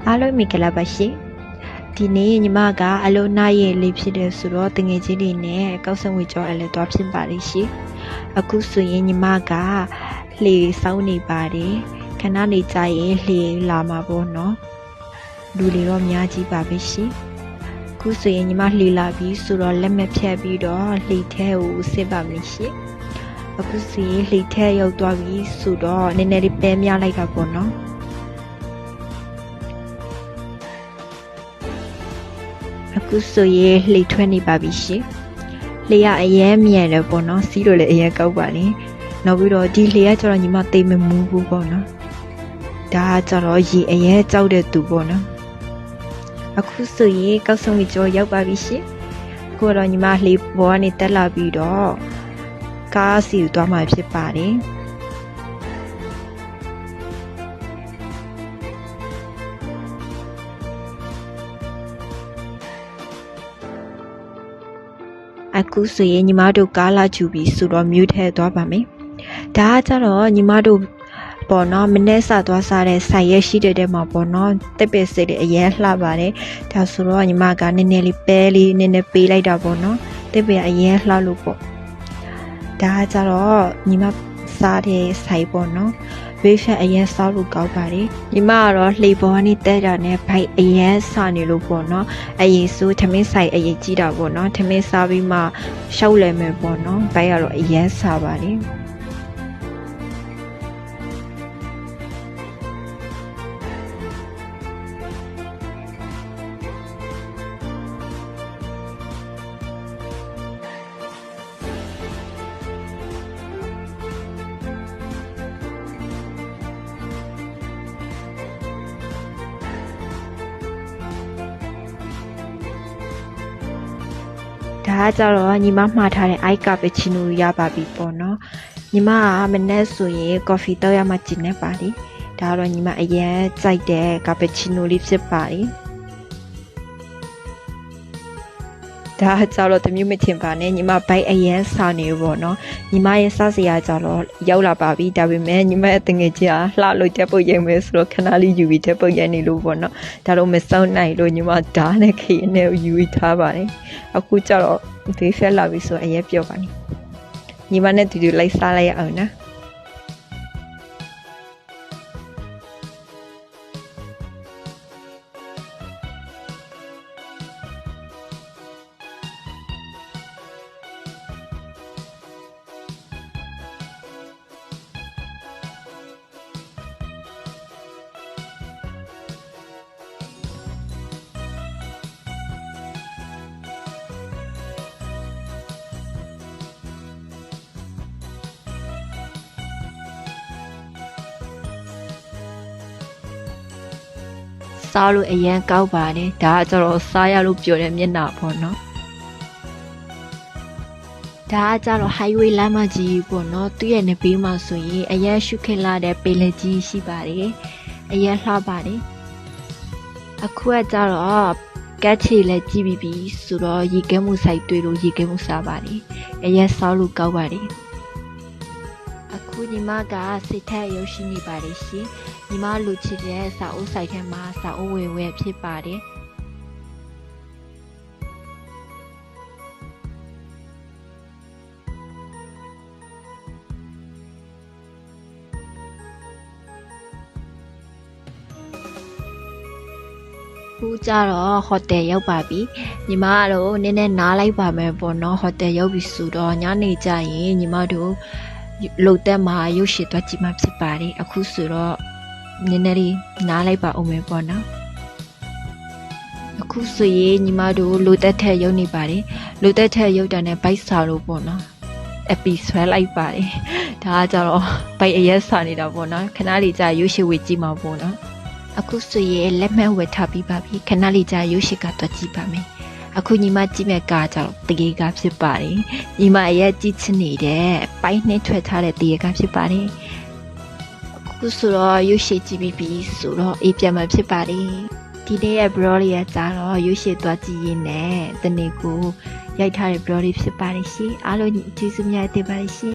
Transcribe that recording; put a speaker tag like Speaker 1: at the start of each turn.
Speaker 1: အားလုံးမင်္ဂလာပါရှင်ဒီနေ့ညီမကအလုံးနာရဲ့လေးဖြစ်တယ်ဆိုတော့တငယ်ချင်းတွေနဲ့ကောက်စံဝေကြောအလဲသွားဖြစ်ပါလိမ့်ရှင်အခုဆိုရင်ညီမကလှေစောင်းနေပါတယ်ခဏနေကြရင်လှေလာမှာပေါ့နော်လူတွေတော့များကြီးပါပဲရှင်အခုဆိုရင်ညီမလှေလာပြီဆိုတော့လက်မဖြတ်ပြီးတော့လှေထဲကိုစစ်ပါမယ်ရှင်အခုဆိုရင်လှေထဲရောက်သွားပြီဆိုတော့နည်းနည်းလေးပဲမြလိုက်တာပေါ့နော်အခုဆိုရင်လှေထွက်နေပါပြီရှင်လှေကအရင်မြန်တယ်ပေါ့နော်စီးလို့လည်းအရင်ကောက်ပါနေနောက်ပြီးတော့ဒီလှေကကျတော့ညီမသိမမူးဘူးပေါ့နော်ဒါကကျတော့ရေအရင်ကြောက်တဲ့သူပေါ့နော်အခုဆိုရင်ကောက်ဆုံးကြီးကျော်ရောက်ပါပြီရှင်အခုတော့ညီမလှေပေါ်ကနေတက်လာပြီးတော့ကားစီကိုသွားမှဖြစ်ပါတယ်အခုဆိုရင်ညီမတို့ကားလာချူပြီးဆိုတော့မြူးထဲသွားပါမယ်။ဒါကကြတော့ညီမတို့ပေါ့နော်မနေ့စသွားစားတဲ့ဆိုင်ရဲရှိတဲ့မှာပေါ့နော်တက်ပစ်စိတ်တွေအရင်လှပါတယ်။ဒါဆိုတော့ညီမကနည်းနည်းလေးပဲလေးနည်းနည်းပေးလိုက်တာပေါ့နော်။တက်ပစ်အရင်လှလို့ပေါ့။ဒါကကြတော့ညီမစားတဲ့ဆိုင်ပေါ့နော်။ဝေးဖက်အရင်စားလို့ကောက်ပါတယ်။ညီမကတော့လှေပေါ်ကနေတက်တာနဲ့ဘိုက်အရင်စားနေလို့ပေါ့နော်။အရင်ဆိုထမင်းဆိုင်အရင်ကြီးတာပေါ့နော်။ထမင်းစားပြီးမှရှောက်လဲမယ်ပေါ့နော်။ဘိုက်ကတော့အရင်စားပါတယ်။ဒါကကြတော့ညီမမှားထားတဲ့ ice cappuccino ရပါပြီပေါ့နော်ညီမကမနေ့ဆိုရင် coffee တောက်ရမှကျင်နေပါလိဒါကတော့ညီမအရင်ကြိုက်တဲ့ cappuccino လေးဖြစ်ပါလိဒါကကြတော့တမျိုးမထင်ပါနဲ့ညီမဘိုက်အရင်စားနေပေါ့နော်ညီမရဲ့စားစရာကြတော့ရောက်လာပါပြီဒါပေမဲ့ညီမရဲ့တငယ်ချင်းကလှလို့တက်ပုတ်ရိုက်မယ်ဆိုတော့ခဏလေးယူပြီးတက်ပုတ်ရိုက်နေလို့ပေါ့နော်ဒါတော့မစောင့်နိုင်လို့ညီမဓာတ်နဲ့ခေနဲ့ယူထားပါတယ်အခုကြတော့ဘေးဖက်လာပြီဆိုအရင်ပြောပါနေညီမနဲ့တူတူလိုက်စားလိုက်ရအောင်နော်စားလို့အရင်ကောက်ပါတယ်ဒါကကျတော့စားရလို့ပြောတဲ့မျက်နှာပေါ့နော်ဒါကကျတော့ highway လမ်းမကြီးပေါ့နော်သူ့ရဲ့နေဘေးမှာဆိုရင်အရင်ရှုခက်လာတဲ့ပေလကြီးရှိပါတယ်အရင်လှပါတယ်အခုကကျတော့ကက်ချီလည်းကြည့်ပြီးပြီဆိုတော့ရေခဲမှုဆိုင်တွေ့လို့ရေခဲမှုစားပါတယ်အရင်စားလို့ကောက်ပါတယ်အခုညီမကစိတ်ထက်ရုပ်ရှိနေပါတယ်ရှင်ညီမလူချစ်တဲ့စာအုပ်ဆိုင်ထဲမှာစာအုပ်ဝယ်ဖြစ်ပါတယ်ခုကြတော့ဟိုတယ်ရောက်ပါပြီညီမတို့နည်းနည်းနားလိုက်ပါမယ်ပေါ့နော်ဟိုတယ်ရောက်ပြီဆိုတော့ညနေကျရင်ညီမတို့လုတ်တက်မှာရုပ်ရှင်သွားကြည့်မှဖြစ်ပါတယ်အခုဆိုတော့နည်းနည်းလေးနားလိုက်ပါအောင်မယ်ပေါ့နော်အခုဆိုရင်ညီမတို့လုတ်တက်ထက်ရုပ်နေပါတယ်လုတ်တက်ထက်ရုပ်တာနဲ့ဘိုက်စာလို့ပေါ့နော်အပီဆွဲလိုက်ပါတယ်ဒါကကြတော့ဘိုက်အရက်စာနေတာပေါ့နော်ခဏလေးကြာရုပ်ရှင်ဝေကြည့်မှာပေါ့နော်အခုဆိုရင်လက်မှတ်ဝယ်ထားပြီးပါပြီခဏလေးကြာရုပ်ရှင်ကတော့ကြည့်ပါမယ်အခုညီမကြည့်မဲ့ကားကြောင့်တရေကားဖြစ်ပါတယ်ညီမအရက်ကြည့်ချင်နေတဲ့ပိုင်းနဲ့ထွက်ထားတဲ့တရေကားဖြစ်ပါတယ်အခုဆိုတော့ရုပ်ရှင်ကြည့်ပြီးပြီဆိုတော့အေးပြန်မှဖြစ်ပါတယ်ဒီနေ့ရဲ့ blog လေးကကြတော့ရုပ်ရှင်သွားကြည့်ရင်းနဲ့တနေ့ကိုရိုက်ထားတဲ့ blog လေးဖြစ်ပါတယ်ရှင်အားလုံးကျေးဇူးများတင်ပါတယ်ရှင်